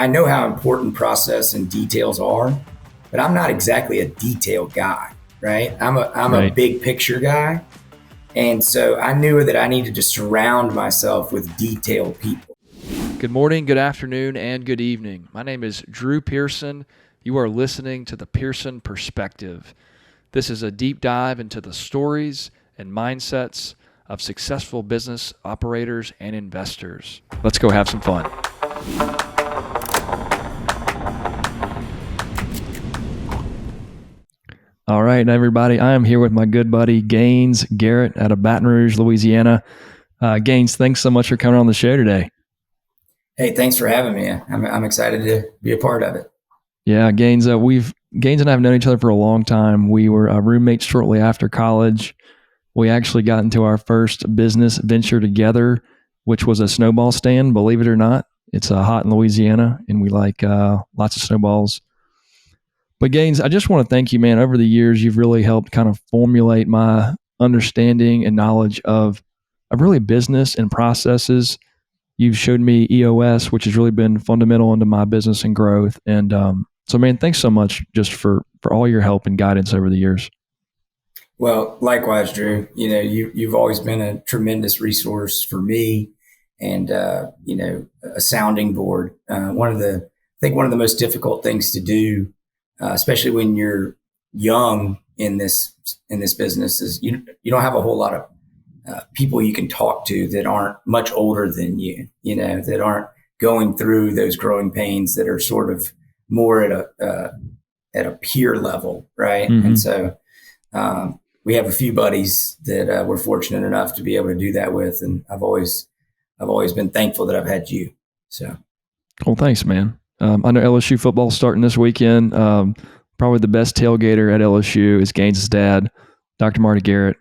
I know how important process and details are, but I'm not exactly a detail guy, right? I'm a big picture guy. And so I knew that I needed to surround myself with detailed people. Good morning, good afternoon, and good evening. My name is Drew Pearson. You are listening to the Pearson Perspective. This is a deep dive into the stories and mindsets of successful business operators and investors. Let's go have some fun. All right, everybody. I am here with my good buddy, Garret out of Baton Rouge, Louisiana. Gaines, thanks so much for coming on the show today. Hey, thanks for having me. I'm excited to be a part of it. Yeah, Gaines, Gaines and I have known each other for a long time. We were roommates shortly after college. We actually got into our first business venture together, which was a Sno-Ball Stand, believe it or not. It's hot in Louisiana, and we like lots of snowballs. But Gaines, I just want to thank you, man. Over the years, you've really helped kind of formulate my understanding and knowledge of really business and processes. You've showed me EOS, which has really been fundamental into my business and growth. And so, man, thanks so much just for all your help and guidance over the years. Well, likewise, Drew. You know, you've always been a tremendous resource for me, and a sounding board. One of the most difficult things to do, especially when you're young in this business, is you don't have a whole lot of people you can talk to that aren't much older than you, that aren't going through those growing pains, that are sort of more at a peer level, right? Mm-hmm. And so we have a few buddies that we're fortunate enough to be able to do that with, and I've always been thankful that I've had you. So, well, thanks, man. I know LSU football starting this weekend. Probably the best tailgater at LSU is Gaines' dad, Dr. Marty Garret.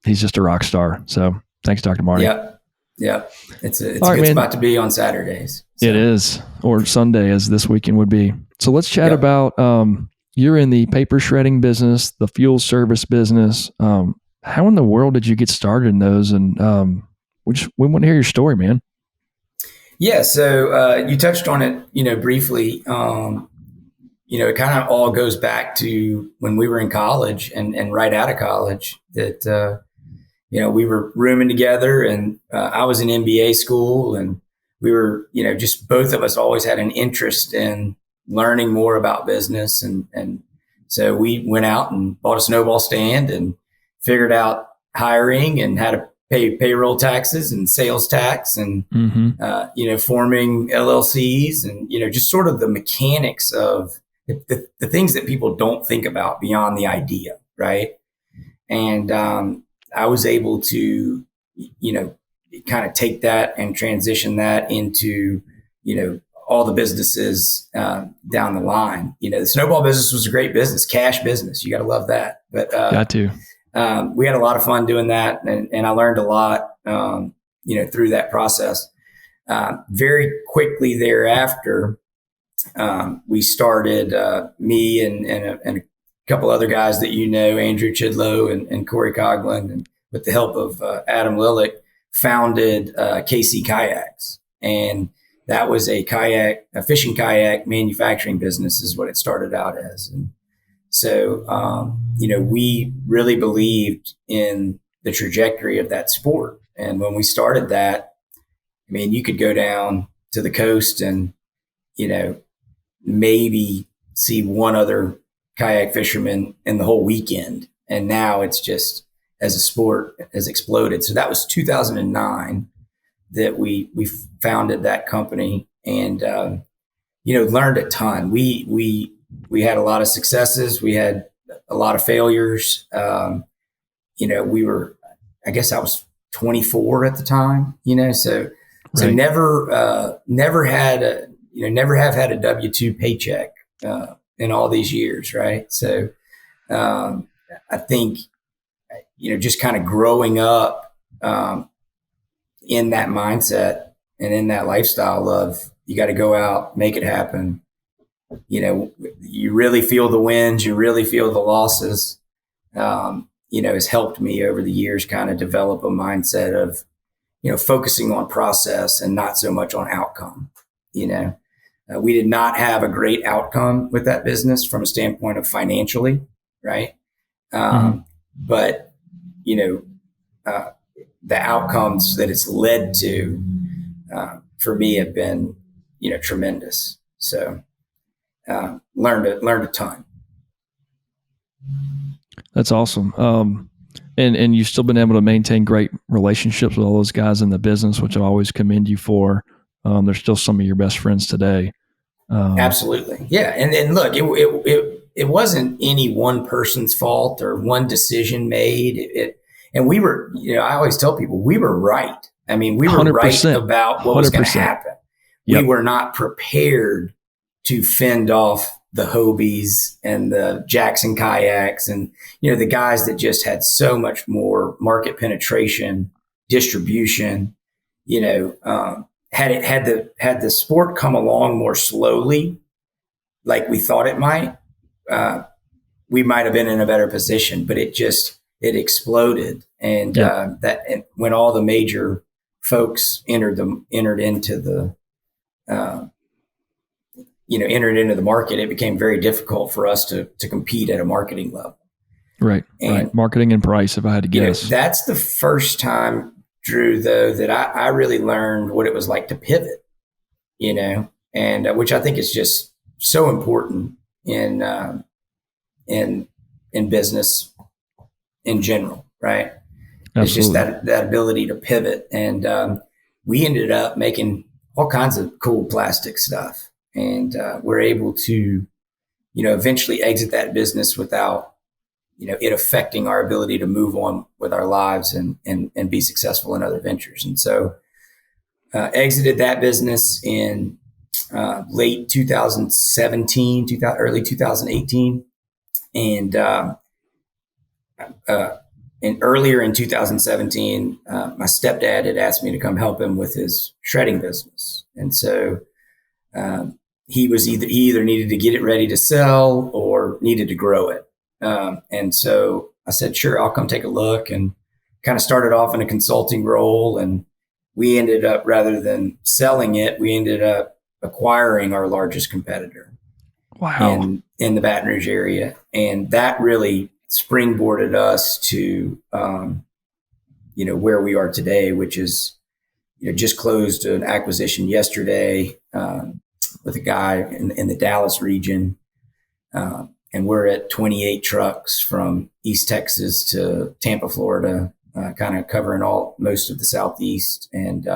He's just a rock star. So thanks, Dr. Marty. Yeah. It's a good spot to be on Saturdays. So. It is, or Sunday as this weekend would be. So let's chat about, you're in the paper shredding business, the fuel service business. How in the world did you get started in those? And we want to hear your story, man. Yeah. So you touched on it, briefly. It kind of all goes back to when we were in college and right out of college that, we were rooming together, and I was in MBA school, and we were, just both of us always had an interest in learning more about business. And so we went out and bought a Sno-Ball Stand and figured out hiring and how to pay payroll taxes and sales tax and, forming LLCs and, just sort of the mechanics of the things that people don't think about beyond the idea. Right. And I was able to, kind of take that and transition that into, all the businesses down the line. The Sno-Ball business was a great business, cash business. You got to love that. But got to. We had a lot of fun doing that, and I learned a lot, through that process. Very quickly thereafter, we started, me and a couple other guys that Andrew Chidlow and Corey Coughlin, and with the help of Adam Lillick, founded KC Kayaks. And that was a fishing kayak manufacturing business is what it started out as. And so, we really believed in the trajectory of that sport. And when we started that, you could go down to the coast and, maybe see one other kayak fisherman in the whole weekend. And now it's just, as a sport, has exploded. So that was 2009 that we founded that company, and, learned a ton. We had a lot of successes. We had a lot of failures. We were, I guess I was 24 at the time, so right. Never have had a W-2 paycheck, in all these years. Right. So, I think, just kind of growing up, in that mindset and in that lifestyle of, you got to go out, make it happen. You really feel the wins, you really feel the losses, has helped me over the years kind of develop a mindset of, focusing on process and not so much on outcome, We did not have a great outcome with that business from a standpoint of financially, right? Mm-hmm. But, you know, the outcomes that it's led to for me have been, tremendous. So learned a ton. That's awesome. And you've still been able to maintain great relationships with all those guys in the business, which I always commend you for. They're still some of your best friends today. Absolutely. Yeah. And look, it wasn't any one person's fault or one decision made. And we were, I always tell people we were right. I mean, we were right 100%. about what was going to 100%. happen. Yep. We were not prepared to fend off the Hobies and the Jackson kayaks and, the guys that just had so much more market penetration, distribution, had the sport come along more slowly, like we thought it might, we might have been in a better position. But it exploded, and and when all the major folks entered into the market, it became very difficult for us to compete at a marketing level. Right. Marketing and price, if I had to guess. That's the first time, Drew, though, that I really learned what it was like to pivot, and which I think is just so important in business in general, right? Absolutely. It's just that ability to pivot. And we ended up making all kinds of cool plastic stuff, and we're able to, eventually exit that business without, it affecting our ability to move on with our lives and be successful in other ventures. And so exited that business in late 2017, early 2018. And earlier in 2017, my stepdad had asked me to come help him with his shredding business. And so he either needed to get it ready to sell or needed to grow it. And so I said, sure, I'll come take a look, and kind of started off in a consulting role. And we ended up, rather than selling it, we ended up acquiring our largest competitor. Wow. In the Baton Rouge area. And that really springboarded us to, where we are today, which is, just closed an acquisition yesterday with a guy in the Dallas region. And we're at 28 trucks from East Texas to Tampa, Florida, kind of covering most of the Southeast. And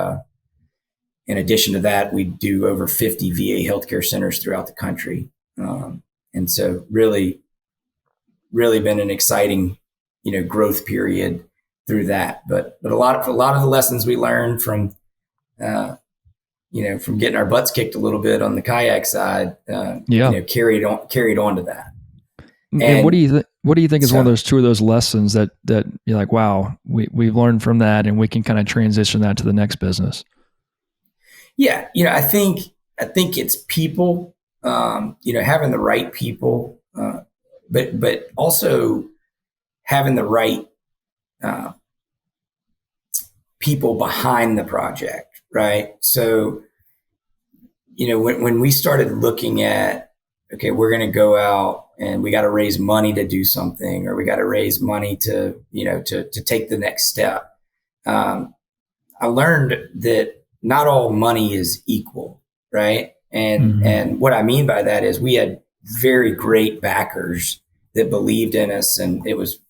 in addition to that, we do over 50 VA healthcare centers throughout the country. And so really, really been an exciting, growth period through that. But a lot of the lessons we learned from getting our butts kicked a little bit on the kayak side, carried on to that. And what do you think is one of those two of those lessons that you're like, wow, we've learned from that, and we can kind of transition that to the next business? Yeah. I think it's people, having the right people, but also having the right people behind the project, right? So, when we started looking at, okay, we're going to go out and we got to raise money to do something, or we got to raise money to take the next step. I learned that not all money is equal, right? And what I mean by that is we had very great backers that believed in us, and it was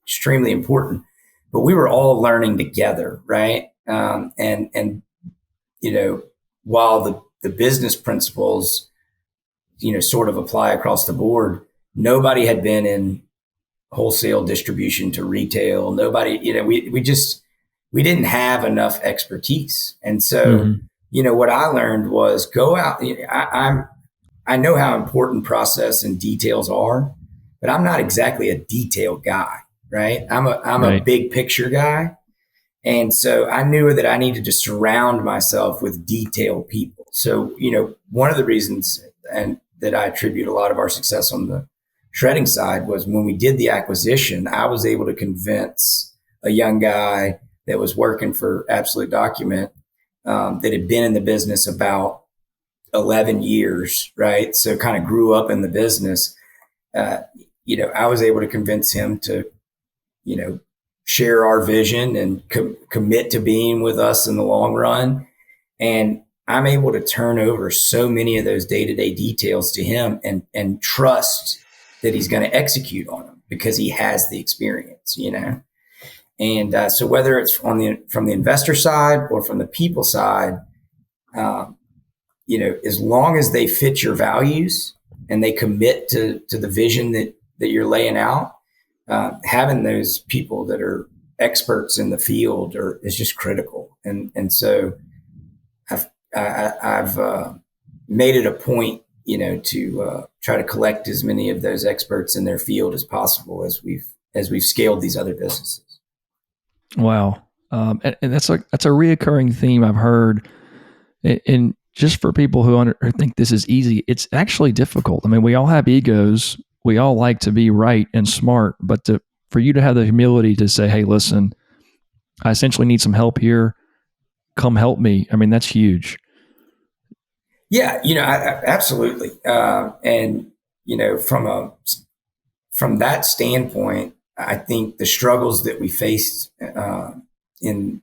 extremely important. But we were all learning together, right? And while the business principles, sort of apply across the board, nobody had been in wholesale distribution to retail. Nobody, we didn't have enough expertise. And so, what I learned was go out. I know how important process and details are, but I'm not exactly a detail guy, right? I'm a big picture guy. And so I knew that I needed to surround myself with detailed people. So, one of the reasons and that I attribute a lot of our success on the shredding side was when we did the acquisition, I was able to convince a young guy that was working for Absolute Document that had been in the business about 11 years, right? So kind of grew up in the business. I was able to convince him to, share our vision and commit to being with us in the long run. And I'm able to turn over so many of those day-to-day details to him and trust that he's going to execute on them because he has the experience, And so whether it's from the investor side or from the people side, as long as they fit your values and they commit to the vision that you're laying out, having those people that are experts in the field is just critical. And so I've made it a point, to try to collect as many of those experts in their field as possible as we've scaled these other businesses. Wow. And that's a reoccurring theme I've heard. And just for people who think this is easy, it's actually difficult. I mean, we all have egos. We all like to be right and smart, but for you to have the humility to say, hey, listen, I essentially need some help here. Come help me. I mean, that's huge. Yeah, absolutely. And, from that standpoint, I think the struggles that we faced in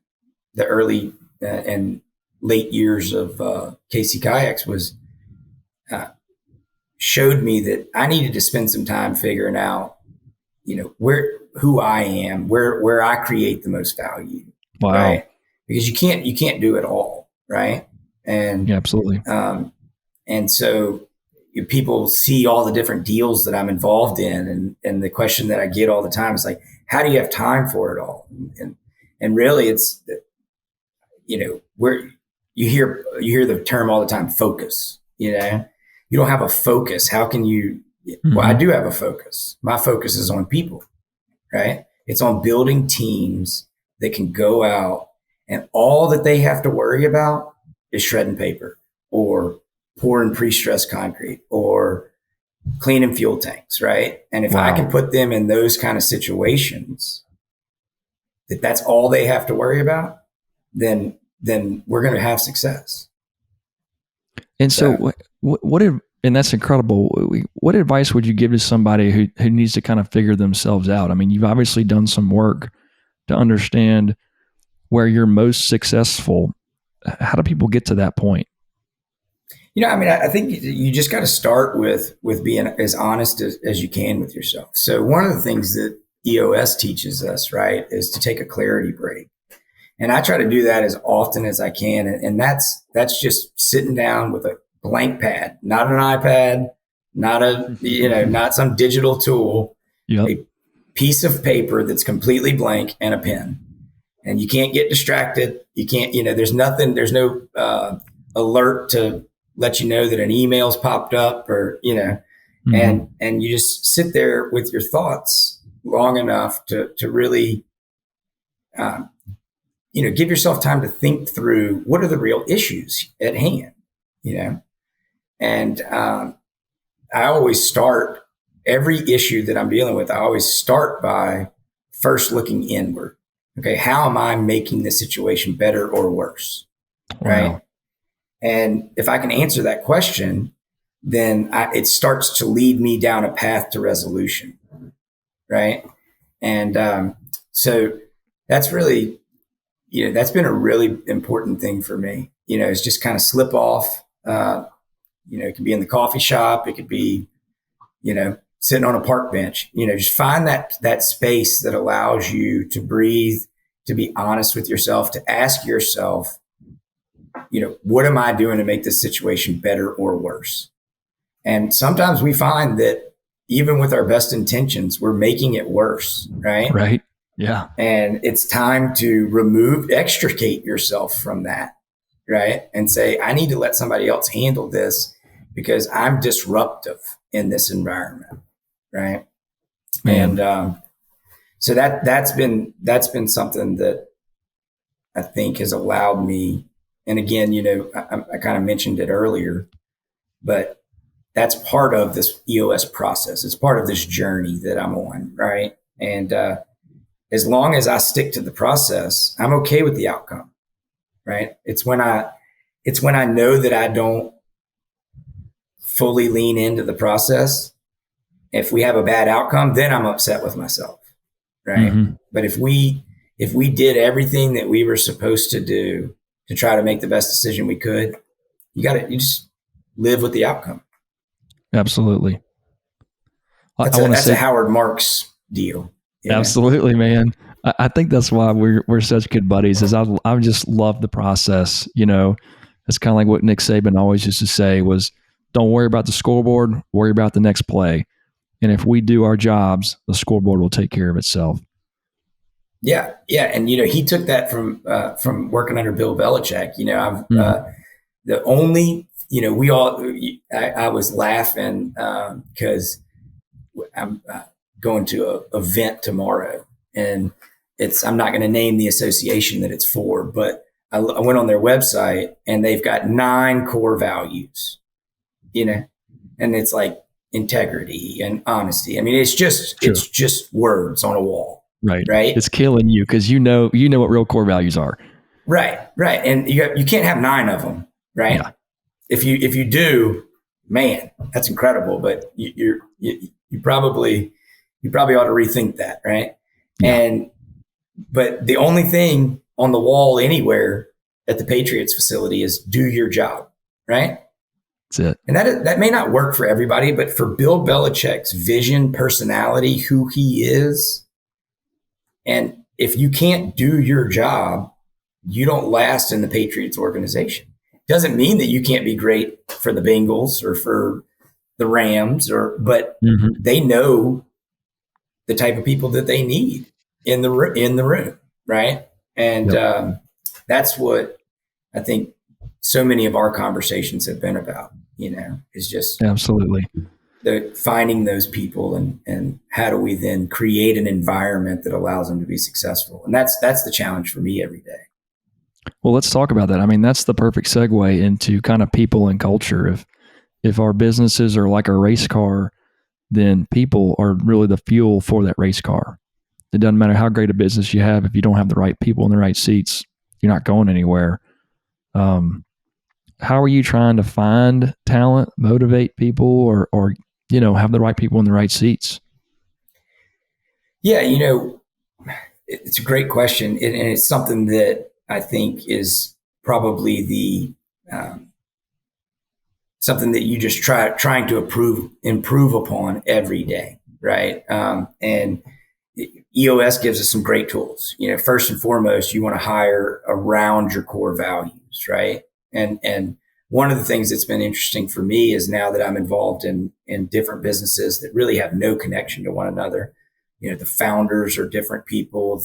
the early and late years of KC Kayaks showed me that I needed to spend some time figuring out, who I am, where I create the most value. Wow. Right? Because you can't do it all, right? And yeah, absolutely. And so people see all the different deals that I'm involved in, and the question that I get all the time is like, how do you have time for it all? And really, it's where you hear the term all the time, focus. You don't have a focus. How can you? Mm-hmm. Well, I do have a focus. My focus is on people, right? It's on building teams that can go out and all that they have to worry about is shredding paper or pouring pre-stressed concrete or cleaning fuel tanks, right? And if I can put them in those kind of situations, that's all they have to worry about, then we're going to have success. And so and that's incredible. What advice would you give to somebody who needs to kind of figure themselves out? I mean, you've obviously done some work to understand where you're most successful. How do people get to that point? I think you just got to start with being as honest as you can with yourself. So one of the things that EOS teaches us, right, is to take a clarity break. And I try to do that as often as I can. And that's just sitting down with a blank pad, not an iPad, not some digital tool, yep. A piece of paper that's completely blank and a pen. And you can't get distracted. You can't, there's no alert to let you know that an email's popped up or, mm-hmm. and you just sit there with your thoughts long enough to really, give yourself time to think through what are the real issues at hand, And I always start every issue that I'm dealing with. I always start by first looking inward. Okay, how am I making the situation better or worse? Right. Wow. And if I can answer that question, then it starts to lead me down a path to resolution. Right. And so that's really, that's been a really important thing for me. It's just kind of slip off. It could be in the coffee shop. It could be, sitting on a park bench. Just find that space that allows you to breathe, to be honest with yourself, to ask yourself, what am I doing to make this situation better or worse? And sometimes we find that even with our best intentions, we're making it worse, right? Right. Yeah. And it's time to extricate yourself from that, right? And say, I need to let somebody else handle this because I'm disruptive in this environment, right? Man. And so that's been something that I think has allowed me. And again, I kind of mentioned it earlier, but that's part of this EOS process. It's part of this journey that I'm on, right? And as long as I stick to the process, I'm okay with the outcome, right? It's when I know that I don't fully lean into the process. If we have a bad outcome, then I'm upset with myself, right? Mm-hmm. But if we did everything that we were supposed to do to try to make the best decision we could, you just live with the outcome. Absolutely. That's I want to a say Howard Marks deal. absolutely, man. I think that's why we're such good buddies. Is I just love the process. It's kind of like what Nick Saban always used to say was, "Don't worry about the scoreboard. Worry about the next play." And if we do our jobs, the scoreboard will take care of itself. Yeah, and he took that from working under Bill Belichick. The only we all I was laughing because I'm going to an event tomorrow, and I'm not going to name the association that it's for, but I went on their website and they've got 9 core values, and it's like integrity and honesty. I mean, it's just words on a wall. Right. Right. It's killing you because you know what real core values are. Right. And you can't have 9 of them. Right. Yeah. If you do, man, that's incredible. But you probably ought to rethink that. Right. Yeah. But the only thing on the wall anywhere at the Patriots facility is do your job. Right. That's it. And that may not work for everybody, but for Bill Belichick's vision, personality, who he is, and if you can't do your job, you don't last in the Patriots organization. Doesn't mean that you can't be great for the Bengals or for the Rams, but they know the type of people that they need in the room, right? And that's what I think so many of our conversations have been about. Is just absolutely finding those people and how do we then create an environment that allows them to be successful. And that's the challenge for me every day. Well, let's talk about that. I mean, that's the perfect segue into kind of people and culture. If our businesses are like a race car, then people are really the fuel for that race car. It doesn't matter how great a business you have. If you don't have the right people in the right seats, you're not going anywhere. How are you trying to find talent, motivate people, or have the right people in the right seats? Yeah, it's a great question, and it's something that I think is probably the something that you just trying to improve upon every day, right? And EOS gives us some great tools. First and foremost, you want to hire around your core values, right? And one of the things that's been interesting for me is now that I'm involved in different businesses that really have no connection to one another. The founders are different people.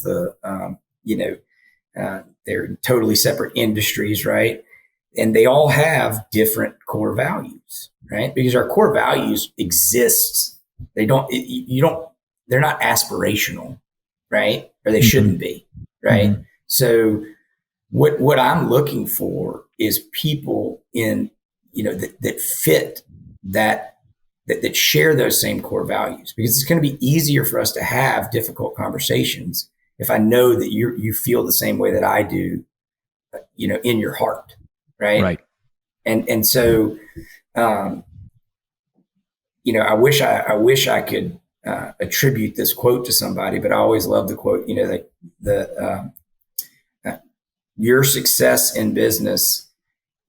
They're totally separate industries, right? And they all have different core values, right? Because our core values exist. They're not aspirational, right? Or they shouldn't be, right? Mm-hmm. So what I'm looking for is people in, that fit that share those same core values, because it's going to be easier for us to have difficult conversations if I know that you feel the same way that I do, in your heart. Right. And so, I wish I could attribute this quote to somebody, but I always love the quote, your success in business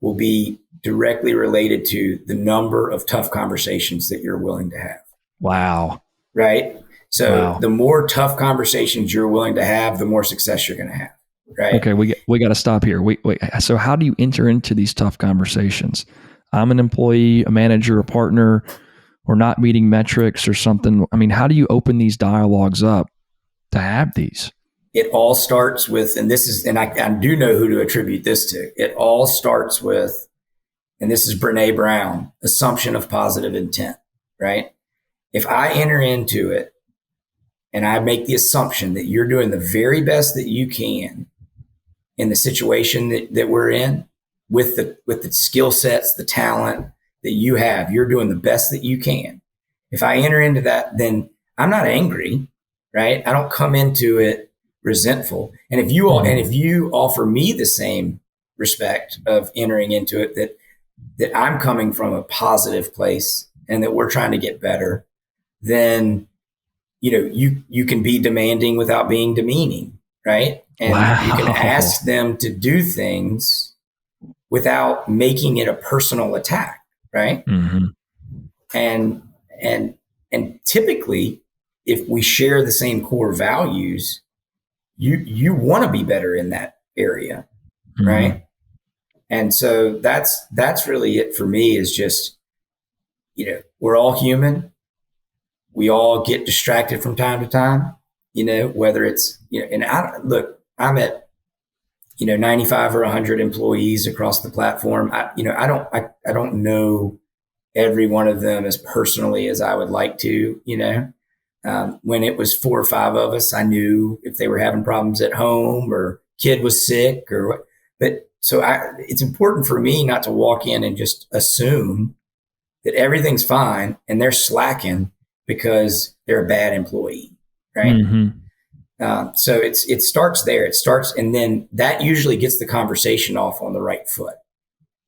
will be directly related to the number of tough conversations that you're willing to have. Wow. Right. So the more tough conversations you're willing to have, the more success you're going to have. Right. Okay. We got to stop here. Wait. So how do you enter into these tough conversations? I'm an employee, a manager, a partner, or not meeting metrics or something. I mean, how do you open these dialogues up to have these? It all starts with, and I do know who to attribute this to. It all starts with, and this is Brene Brown, assumption of positive intent, right? If I enter into it and I make the assumption that you're doing the very best that you can in the situation that we're in, with the skill sets, the talent that you have, you're doing the best that you can. If I enter into that, then I'm not angry, right? I don't come into it resentful. And if you offer me the same respect of entering into it, that that I'm coming from a positive place and that we're trying to get better, then you can be demanding without being demeaning, right? And you can Wow. ask them to do things without making it a personal attack, right? Mm-hmm. And and and typically, if we share the same core values, you want to be better in that area, Mm-hmm. right? And so that's really it for me. Is just we're all human. We all get distracted from time to time. Whether it's and I'm at 95 or 100 employees across the platform. I don't know every one of them as personally as I would like to. When it was 4 or 5 of us, I knew if they were having problems at home or kid was sick or what. But so it's important for me not to walk in and just assume that everything's fine and they're slacking because they're a bad employee, right? Mm-hmm. So it starts there. It starts, and then that usually gets the conversation off on the right foot,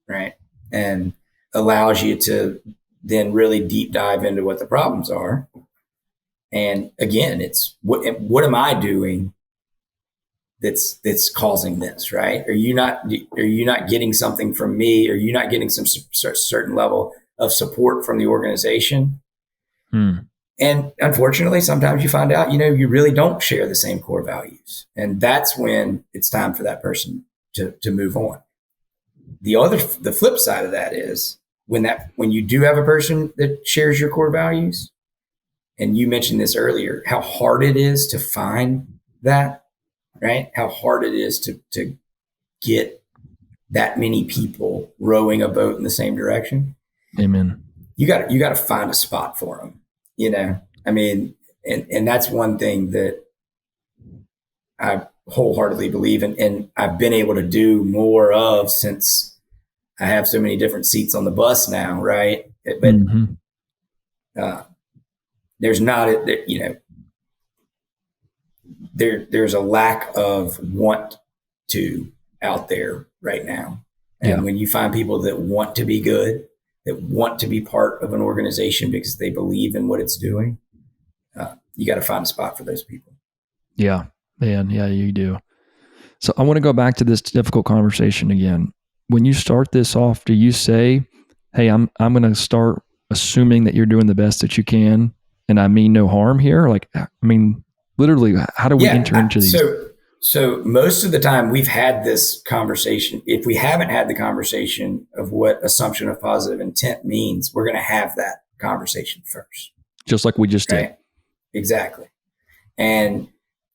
right? And allows you to then really deep dive into what the problems are. And again, it's what am I doing that's causing this, right? Are you not getting something from me? Are you not getting some certain level of support from the organization? Mm. And unfortunately, sometimes you find out, you really don't share the same core values. And that's when it's time for that person to move on. The flip side of that is when you do have a person that shares your core values, and you mentioned this earlier, how hard it is to find that, right? How hard it is to get that many people rowing a boat in the same direction. Amen. You got to find a spot for them. I mean, and that's one thing that I wholeheartedly believe in, and I've been able to do more of since I have so many different seats on the bus now, right? But Mm-hmm. uh, there's not there's a lack of want to out there right now. Yeah. And when you find people that want to be good, that want to be part of an organization because they believe in what it's doing, you got to find a spot for those people. Yeah. Man. Yeah, you do. So I want to go back to this difficult conversation again. When you start this off, do you say, "Hey, I'm going to start assuming that you're doing the best that you can, and I mean no harm here"? Like, I mean, literally, how do we enter Yeah. into these? So most of the time we've had this conversation. If we haven't had the conversation of what assumption of positive intent means, we're going to have that conversation first, Just like we just did. right? Exactly. And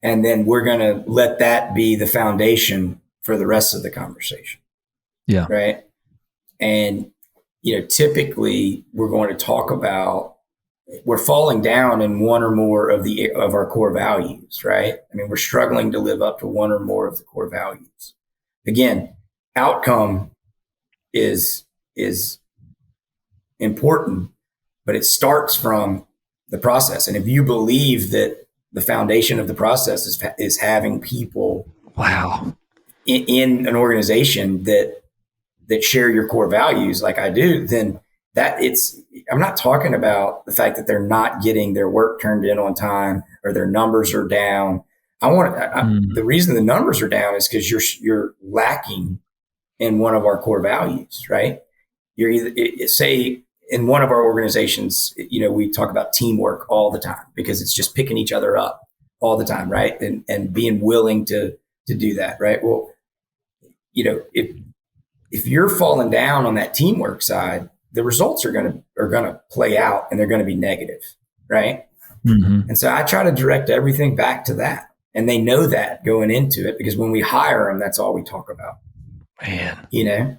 and then we're going to let that be the foundation for the rest of the conversation, Yeah. right? And typically we're going to talk about we're falling down in one or more of our core values, right? I mean, we're struggling to live up to one or more of the core values. Again, outcome is important, but it starts from the process. And if you believe that the foundation of the process is having people Wow. in an organization that share your core values like I do, then I'm not talking about the fact that they're not getting their work turned in on time or their numbers are down. The reason the numbers are down is because you're lacking in one of our core values, right? You're either say in one of our organizations, we talk about teamwork all the time because it's just picking each other up all the time, right? And being willing to do that, right? Well, if you're falling down on that teamwork side, the results are gonna play out and they're gonna be negative, right? Mm-hmm. And so I try to direct everything back to that, and they know that going into it because when we hire them, that's all we talk about. Man.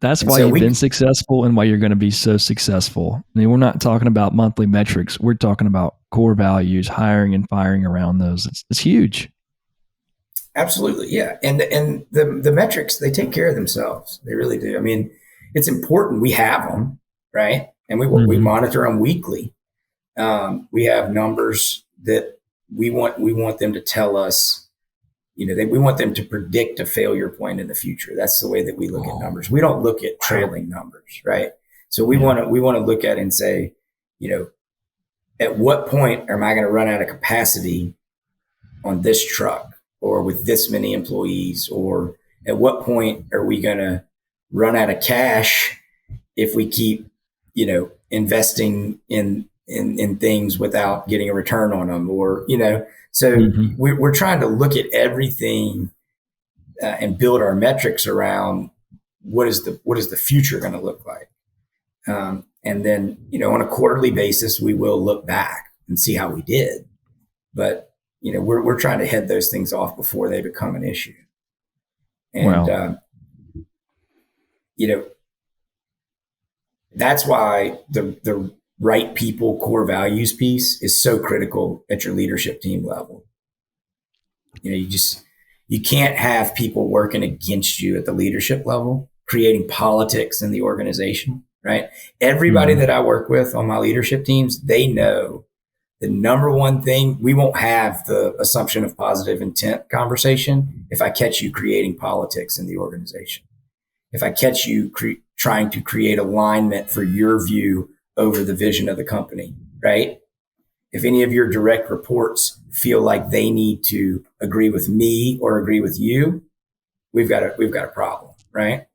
That's And why so you've been we successful and why you're going to be so successful. I mean, we're not talking about monthly metrics. We're talking about core values, hiring and firing around those. It's huge. absolutely, yeah, and the metrics, they take care of themselves. They really do. I mean, it's important we have them, right, and we Mm-hmm. monitor them weekly. We have numbers that we want them to tell us, we want them to predict a failure point in the future. That's the way that we look at numbers. We don't look at trailing numbers, right? So we want to look at it and say, at what point am I going to run out of capacity on this truck or with this many employees? Or at what point are we going to run out of cash if we keep, investing in things without getting a return on them? Or, so we're trying to look at everything and build our metrics around what is the future going to look like. And then, on a quarterly basis, we will look back and see how we did. But, we're trying to head those things off before they become an issue. And, that's why the right people core values piece is so critical at your leadership team level. You can't have people working against you at the leadership level, creating politics in the organization, right? Everybody that I work with on my leadership teams, they know the number one thing, we won't have the assumption of positive intent conversation if I catch you creating politics in the organization. If I catch you trying to create alignment for your view over the vision of the company, right? If any of your direct reports feel like they need to agree with me or agree with you, we've got a problem, right?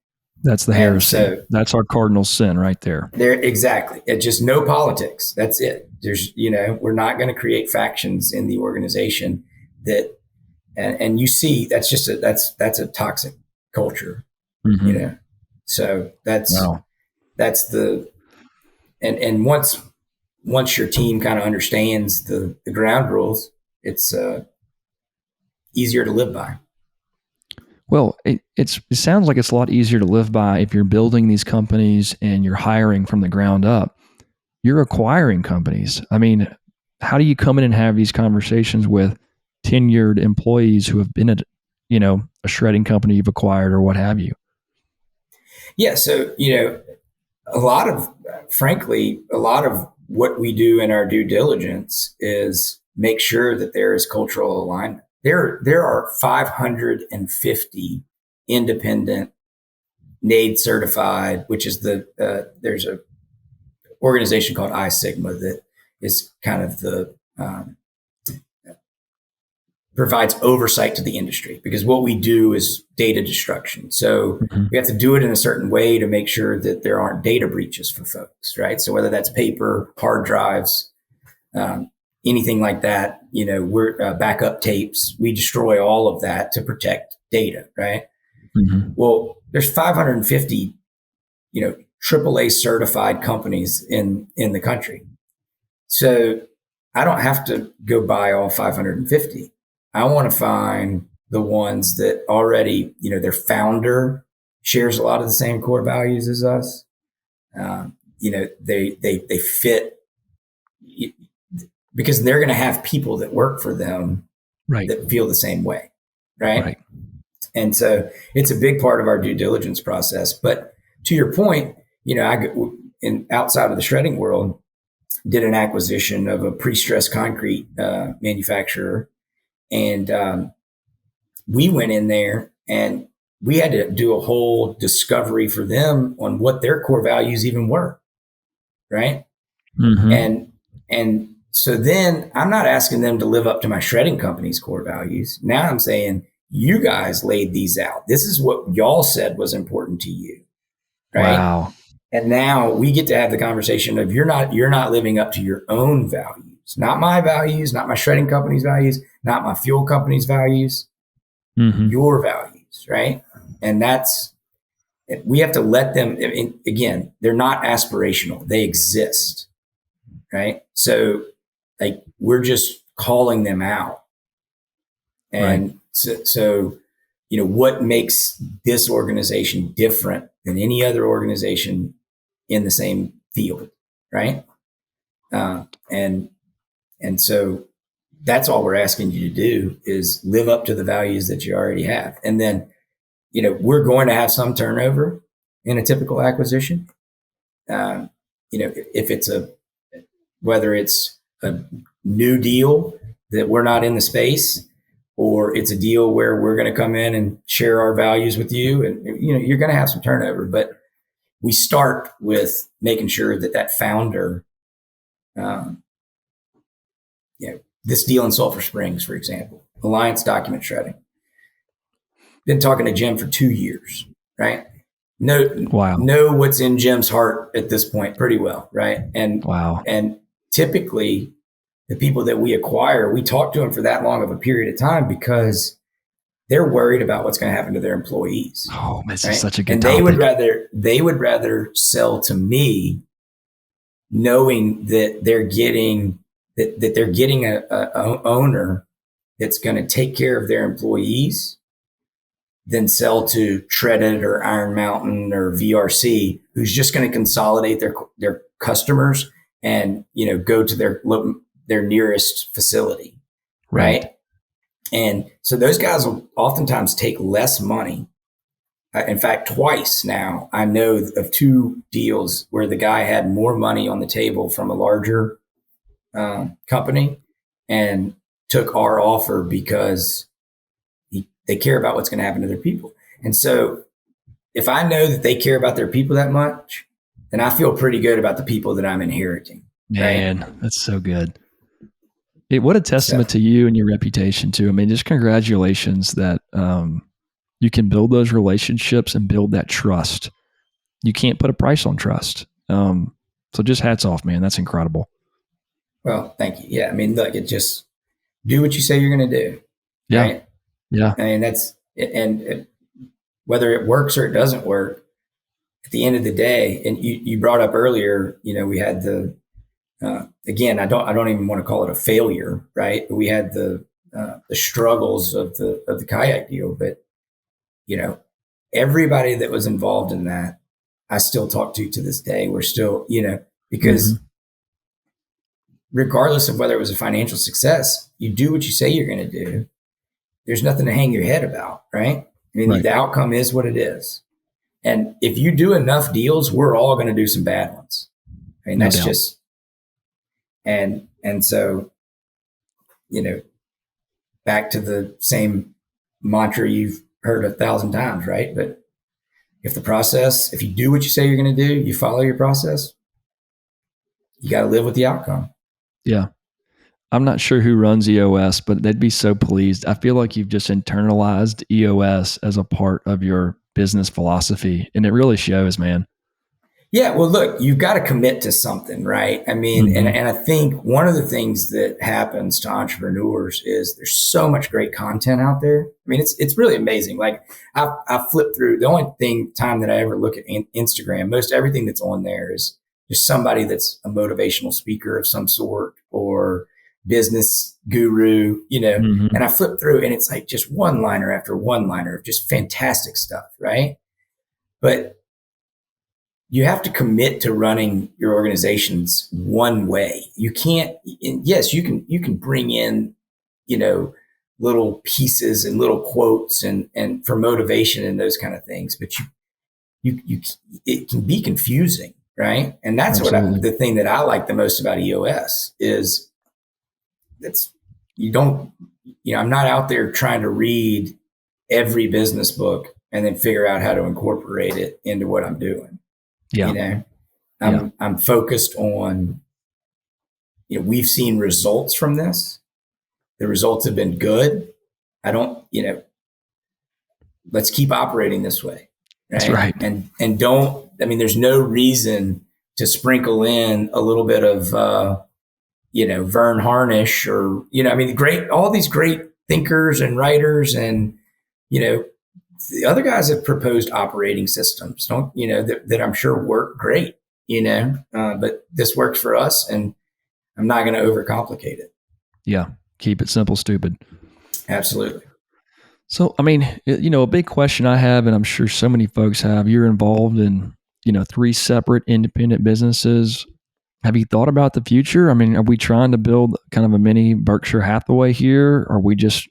That's the heresy. So, that's our cardinal sin right there. Exactly. It's just no politics. That's it. There's, we're not going to create factions in the organization and you see, that's just that's a toxic culture, So that's the, and once your team kind of understands the ground rules, it's easier to live by. Well, it sounds like it's a lot easier to live by if you're building these companies and you're hiring from the ground up. You're acquiring companies. I mean, how do you come in and have these conversations with tenured employees who have been at, a shredding company you've acquired or what have you? Yeah. So, a lot of what we do in our due diligence is make sure that there is cultural alignment. There are 550 independent NAID certified, which is there's a organization called I Sigma that is kind of provides oversight to the industry, because what we do is data destruction. So we have to do it in a certain way to make sure that there aren't data breaches for folks, right? So whether that's paper, hard drives, anything like that, we're backup tapes, we destroy all of that to protect data, right? Well, there's 550, AAA certified companies in the country. So I don't have to go buy all 550. I want to find the ones that already, their founder shares a lot of the same core values as us. They fit, because they're going to have people that work for them that feel the same way, right? And so it's a big part of our due diligence process. But to your point, outside of the shredding world, did an acquisition of a pre-stressed concrete manufacturer. And we went in there and we had to do a whole discovery for them on what their core values even were, right? And so then I'm not asking them to live up to my shredding company's core values. Now I'm saying, you guys laid these out. This is what y'all said was important to you, right? Wow. And now we get to have the conversation of you're not living up to your own values, not my values, not my shredding company's values, not my fuel company's values, your values, right? And we have to let them, again, they're not aspirational. They exist, right? So we're just calling them out. And so, what makes this organization different than any other organization in the same field, right? And so that's all we're asking you to do is live up to the values that you already have. And then, we're going to have some turnover in a typical acquisition. If whether it's a new deal that we're not in the space, or it's a deal where we're going to come in and share our values with you. And, you're going to have some turnover, but we start with making sure that founder, um, this deal in Sulphur Springs, for example, Alliance Document Shredding. Been talking to Jim for 2 years, right? Wow. Know what's in Jim's heart at this point pretty well, right? And typically the people that we acquire, we talk to them for that long of a period of time because they're worried about what's going to happen to their employees. Oh, this right? is such a good and topic. they would rather sell to me knowing that they're getting a owner that's going to take care of their employees than sell to Shredded or Iron Mountain or VRC, who's just going to consolidate their customers and go to their nearest facility, right? And so those guys will oftentimes take less money. In fact, twice now I know of 2 deals where the guy had more money on the table from a larger company and took our offer because they care about what's going to happen to their people. And so if I know that they care about their people that much, then I feel pretty good about the people that I'm inheriting. Man, right? That's so good. What a testament to you and your reputation too. I mean, just congratulations that you can build those relationships and build that trust. You can't put a price on trust. So just hats off, man. That's incredible. Well, thank you. Yeah. I mean, look, it just do what you say you're going to do. Yeah. Right? Yeah. I mean, whether it works or it doesn't work, at the end of the day, and you brought up earlier, we had again, I don't even want to call it a failure, right? We had the struggles of the kayak deal, but everybody that was involved in that, I still talk to this day. We're still, because regardless of whether it was a financial success, you do what you say you're going to do. There's nothing to hang your head about, right? I mean, the outcome is what it is. And if you do enough deals, we're all going to do some bad ones. I mean, that's just, and so, back to the same mantra you've heard 1,000 times, right? But if you do what you say you're going to do, you follow your process, you got to live with the outcome. Yeah. I'm not sure who runs EOS, but they'd be so pleased. I feel like you've just internalized EOS as a part of your business philosophy, and it really shows, man. Yeah, well, look, you've got to commit to something, right? I mean, and I think one of the things that happens to entrepreneurs is there's so much great content out there. I mean, it's really amazing. Like I flip through the only time that I ever look at Instagram, most everything that's on there is just somebody that's a motivational speaker of some sort or business guru, and I flip through and it's like just one liner after one liner of just fantastic stuff, right? But you have to commit to running your organizations one way. You can't, yes, you can bring in, little pieces and little quotes and for motivation and those kind of things, but it can be confusing, right? And that's the thing that I like the most about EOS is I'm not out there trying to read every business book and then figure out how to incorporate it into what I'm doing. Yeah. I'm focused on, we've seen results from this. The results have been good. Let's keep operating this way. Right? That's right. And there's no reason to sprinkle in a little bit of, Vern Harnish or, all these great thinkers and writers and, the other guys have proposed operating systems, that I'm sure work great, but this works for us and I'm not going to overcomplicate it. Yeah. Keep it simple, stupid. Absolutely. So, a big question I have, and I'm sure so many folks have, you're involved in, 3 separate independent businesses. Have you thought about the future? Are we trying to build kind of a mini Berkshire Hathaway here? Are we just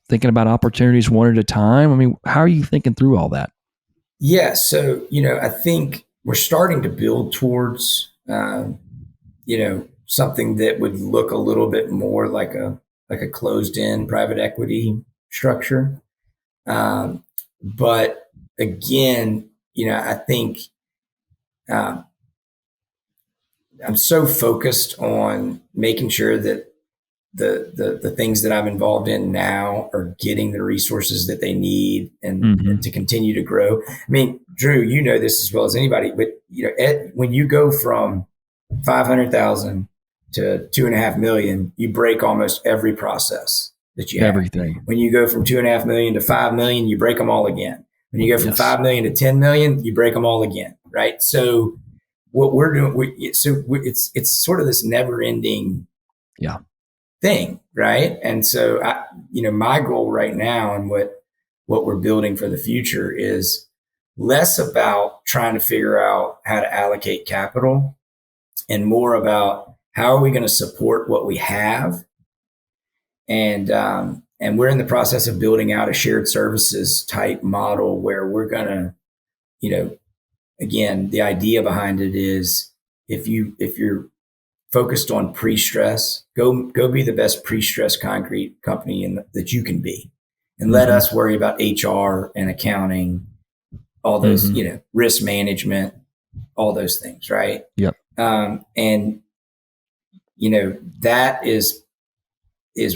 thinking about opportunities one at a time? How are you thinking through all that? Yeah. So, I think we're starting to build towards, something that would look a little bit more like a closed in private equity structure. But again, I think um, I'm so focused on making sure that the things that I'm involved in now are getting the resources that they need and to continue to grow. I mean, Drew, you know this as well as anybody, but when you go from 500,000 to 2.5 million, you break almost every process that you have. Everything. When you go from 2.5 million to 5 million, you break them all again. When you go from 5 million to 10 million, you break them all again. Right. So what we're doing, it's sort of this never ending thing. Right. And so my goal right now and what we're building for the future is less about trying to figure out how to allocate capital and more about how are we going to support what we have. And we're in the process of building out a shared services type model where we're going to, again, the idea behind it is if you're focused on pre-stress, go be the best pre-stress concrete company that you can be, and let us worry about HR and accounting, all those, risk management, all those things, right? Yep. And that is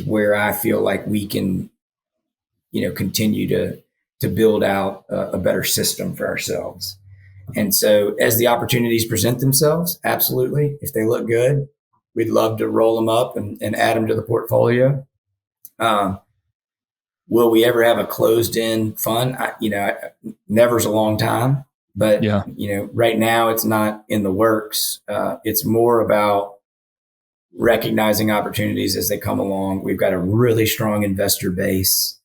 where I feel like we can, continue to build out a better system for ourselves. And so as the opportunities present themselves, absolutely, if they look good, we'd love to roll them up and add them to the portfolio. Will we ever have a closed-end fund? Never's a long time, but right now it's not in the works. It's more about recognizing opportunities as they come along. We've got a really strong investor base.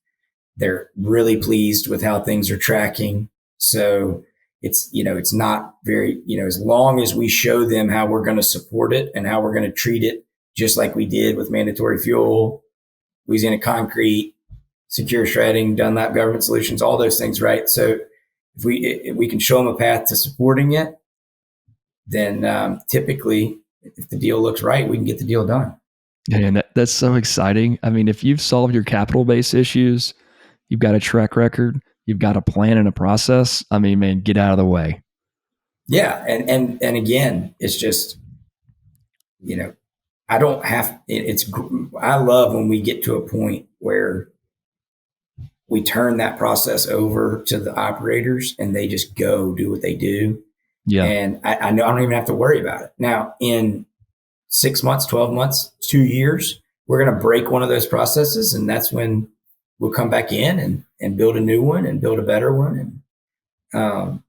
They're really pleased with how things are tracking. So it's not very, as long as we show them how we're going to support it and how we're going to treat it, just like we did with mandatory fuel, Louisiana Concrete, secure shredding, Dunlap Government Solutions, all those things, right? So if we can show them a path to supporting it, then typically, if the deal looks right, we can get the deal done. And that's so exciting. I mean, if you've solved your capital base issues, you've got a track record, you've got a plan and a process. I mean, man, get out of the way. Yeah. And again, it's just, I don't have, I love when we get to a point where we turn that process over to the operators and they just go do what they do. Yeah. And I know I don't even have to worry about it. Now, in 6 months, 12 months, 2 years, we're going to break one of those processes. And that's when we'll come back in and build a new one and build a better one. And,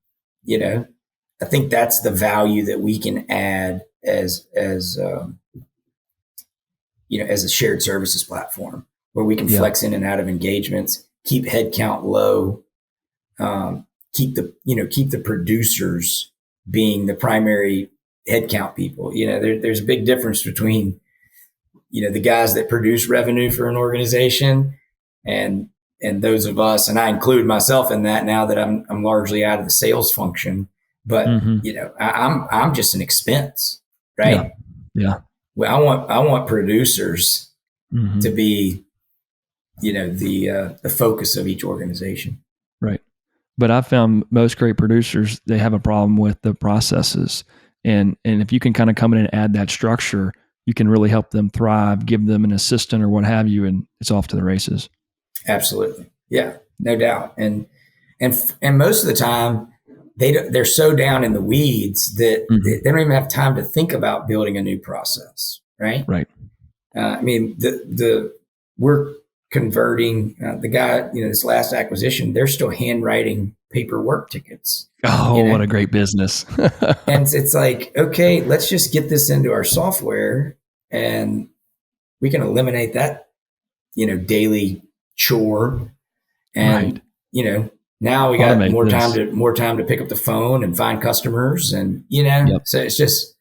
I think that's the value that we can add as a shared services platform where we can flex in and out of engagements, keep headcount low, keep the producers being the primary headcount people. There's a big difference between, the guys that produce revenue for an organization and those of us, and I include myself in that now that I'm largely out of the sales function, but I'm just an expense, right? Yeah. Well, I want producers to be, the focus of each organization. Right. But I've found most great producers, they have a problem with the processes. And if you can kind of come in and add that structure, you can really help them thrive, give them an assistant or what have you, and it's off to the races. Absolutely. Yeah, no doubt. And most of the time they're so down in the weeds that they don't even have time to think about building a new process. Right. Right. I mean, we're converting the guy, this last acquisition, they're still handwriting paperwork tickets. Oh, what a great business. And it's like, okay, let's just get this into our software and we can eliminate that, daily chore. And, now we got more time to pick up the phone and find customers. And, so it's just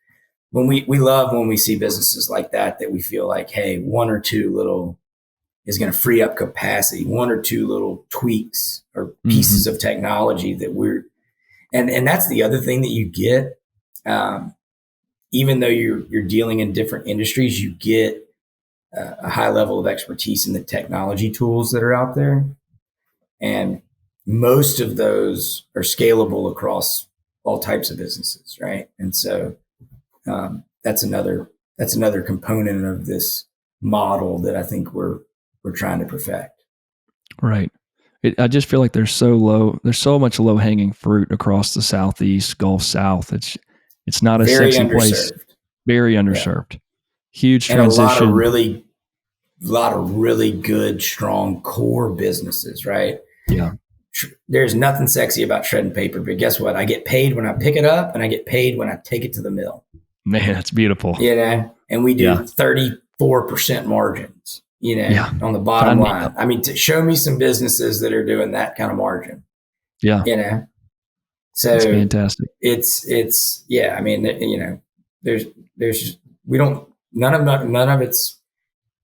we love when we see businesses like that we feel like, hey, one or two little is going to free up capacity, one or two little tweaks or pieces of technology that and that's the other thing that you get. Even though you're dealing in different industries, you get a high level of expertise in the technology tools that are out there. And most of those are scalable across all types of businesses, right? And so that's another component of this model that I think we're trying to perfect. Right. I just feel like there's so much low hanging fruit across the Southeast, Gulf South. It's not a Very sexy place. underserved. Very underserved. Yeah. Huge and transition. a lot of really good, strong core businesses, right? Yeah. There's nothing sexy about shredding paper, but guess what? I get paid when I pick it up, and I get paid when I take it to the mill. Man, that's beautiful. And we do 34% margins, on the bottom line. I mean, to show me some businesses that are doing that kind of margin. Yeah. So that's fantastic. It's yeah. I mean, none of it's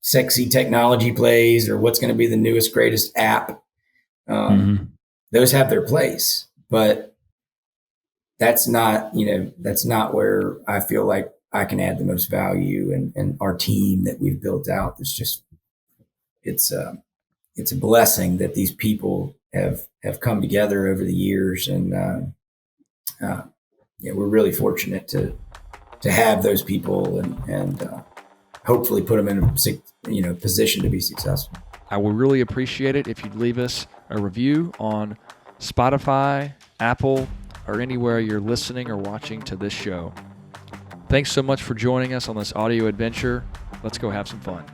sexy technology plays or what's going to be the newest, greatest app. Those have their place, but that's not where I feel like I can add the most value, and our team that we've built out. It's a blessing that these people have come together over the years, and we're really fortunate to have those people and hopefully put them in a position to be successful. I would really appreciate it if you'd leave us a review on Spotify, Apple, or anywhere you're listening or watching to this show. Thanks so much for joining us on this audio adventure. Let's go have some fun.